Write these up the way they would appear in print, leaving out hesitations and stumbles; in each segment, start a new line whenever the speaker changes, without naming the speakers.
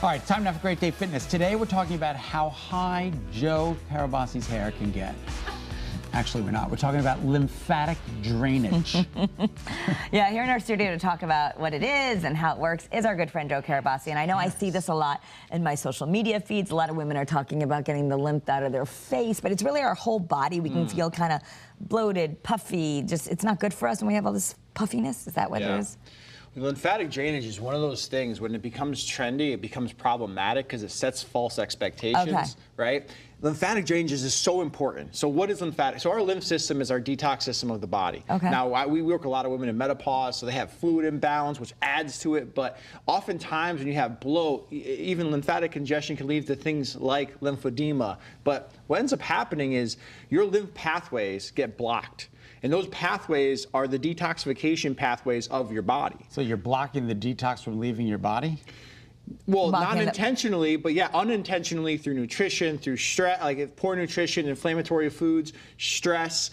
All right, time now for Great Day Fitness. Today we're talking about how high Joe Carabase's hair can get. Actually, we're not. We're talking about lymphatic drainage.
Yeah, here in our studio to talk about what it is and how it works is our good friend Joe Carabase. And I know I see this a lot in my social media feeds. A lot of women are talking about getting the lymph out of their face, but it's really our whole body. We can feel kind of bloated, puffy. Just, it's not good for us when we have all this puffiness. Is that what it is?
Lymphatic drainage is one of those things, when it becomes trendy, it becomes problematic because it sets false expectations, right? Lymphatic drainage is so important. So what is lymphatic? So our lymph system is our detox system of the body. Now, we work with a lot of women in menopause, so they have fluid imbalance, which adds to it. But oftentimes when you have bloat, even lymphatic congestion can lead to things like lymphedema. But what ends up happening is your lymph pathways get blocked. And those pathways are the detoxification pathways of your body.
So you're blocking the detox from leaving your body?
Well, not intentionally, but yeah, unintentionally through nutrition, through stress, like poor nutrition, inflammatory foods, stress,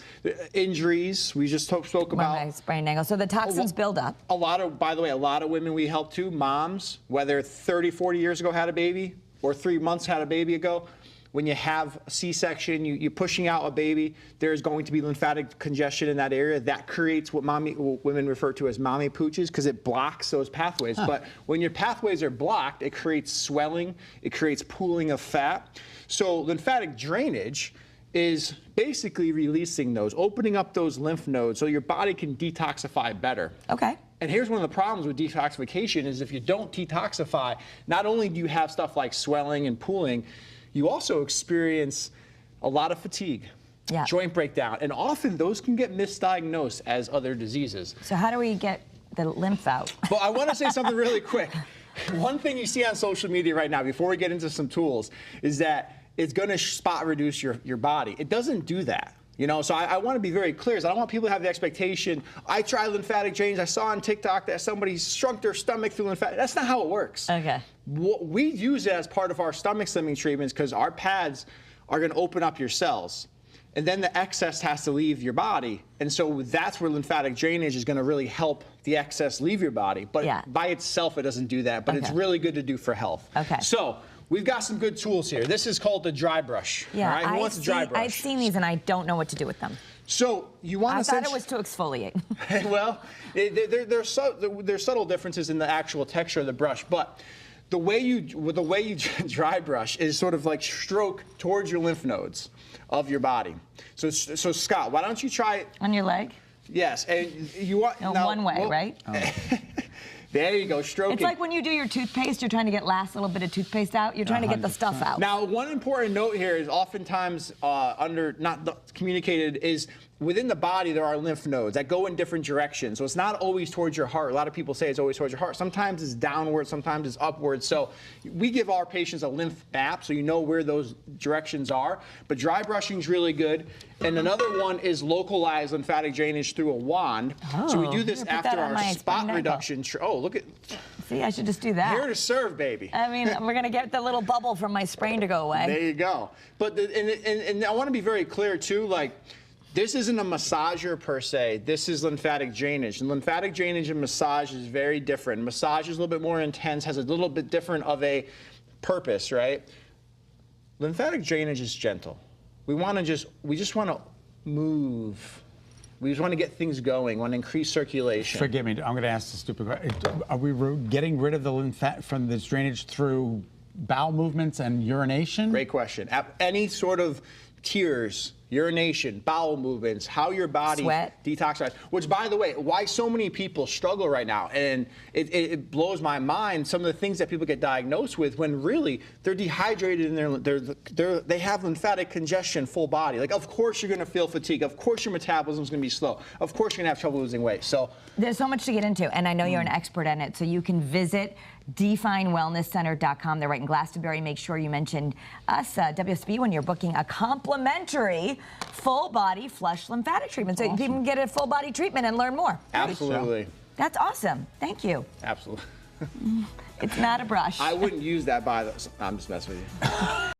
injuries. We just spoke about.
Sprained ankle. So the toxins build up.
By the way, a lot of women we help too, moms, whether 30, 40 years ago had a baby or 3 months had a baby ago. When you have a C-section, you're pushing out a baby, there's going to be lymphatic congestion in that area. That creates what women refer to as mommy pooches because it blocks those pathways. But when your pathways are blocked, it creates swelling, it creates pooling of fat. So lymphatic drainage is basically releasing those, opening up those lymph nodes so your body can detoxify better.
Okay.
And here's one of the problems with detoxification is if you don't detoxify, not only do you have stuff like swelling and pooling, you also experience a lot of fatigue, joint breakdown, and often those can get misdiagnosed as other diseases.
So how do we get the lymph out?
Well, I want to say something really quick. One thing you see on social media right now, before we get into some tools, is that it's going to spot reduce your body. It doesn't do that. You know, so I want to be very clear. I don't want people to have the expectation, I tried lymphatic drainage, I saw on TikTok that somebody shrunk their stomach through lymphatic. That's not how it works. Okay. We use it as part of our stomach slimming treatments because our pads are going to open up your cells. And then the excess has to leave your body. And so that's where lymphatic drainage is going to really help the excess leave your body. But by itself, it doesn't do that. But it's really good to do for health. Okay. So we've got some good tools here. This is called the dry brush.
Yeah,
all right? Who wants a dry brush?
I've seen these and I don't know what to do with them.
So you want to?
I thought it was to exfoliate.
Well, there's subtle differences in the actual texture of the brush, but the way you dry brush is sort of like stroke towards your lymph nodes of your body. So Scott, why don't you try it
on your leg?
Yes, and you want
one way, right?
There you go, stroking.
It's like when you do your toothpaste, you're trying to get last little bit of toothpaste out. You're trying to get the stuff out.
Now, one important note here is oftentimes not communicated is within the body there are lymph nodes that go in different directions. So it's not always towards your heart. A lot of people say it's always towards your heart. Sometimes it's downward, sometimes it's upward. So we give our patients a lymph map so you know where those directions are. But dry brushing is really good. And another one is localized lymphatic drainage through a wand. So we do this after our spot reduction. Oh, look at.
See, I should just do that.
Here to serve, baby.
I mean, we're going to get the little bubble from my sprain to go away.
There you go. But and I want to be very clear too, like, this isn't a massager per se. This is lymphatic drainage. And lymphatic drainage and massage is very different. Massage is a little bit more intense, has a little bit different of a purpose, right? Lymphatic drainage is gentle. We just want to move. We just want to get things going, want to increase circulation.
Forgive me, I'm going to ask the stupid question. Are we getting rid of the lymphatic from this drainage through bowel movements and urination?
Great question. Any sort of tears, urination, bowel movements, how your body detoxifies, which, by the way, why so many people struggle right now, and it blows my mind, some of the things that people get diagnosed with when really they're dehydrated and they have lymphatic congestion full body. Like, of course you're going to feel fatigue, of course your metabolism is going to be slow, of course you're going to have trouble losing weight. So
there's so much to get into, and I know you're an expert in it, so you can visit definewellnesscenter.com. They're right in Glastonbury. Make sure you mention us, WSB, when you're booking a complimentary full body flush lymphatic treatment. So people can get a full body treatment and learn more.
Absolutely.
That's awesome. Thank you.
Absolutely.
It's not a brush.
I wouldn't use that I'm just messing with you.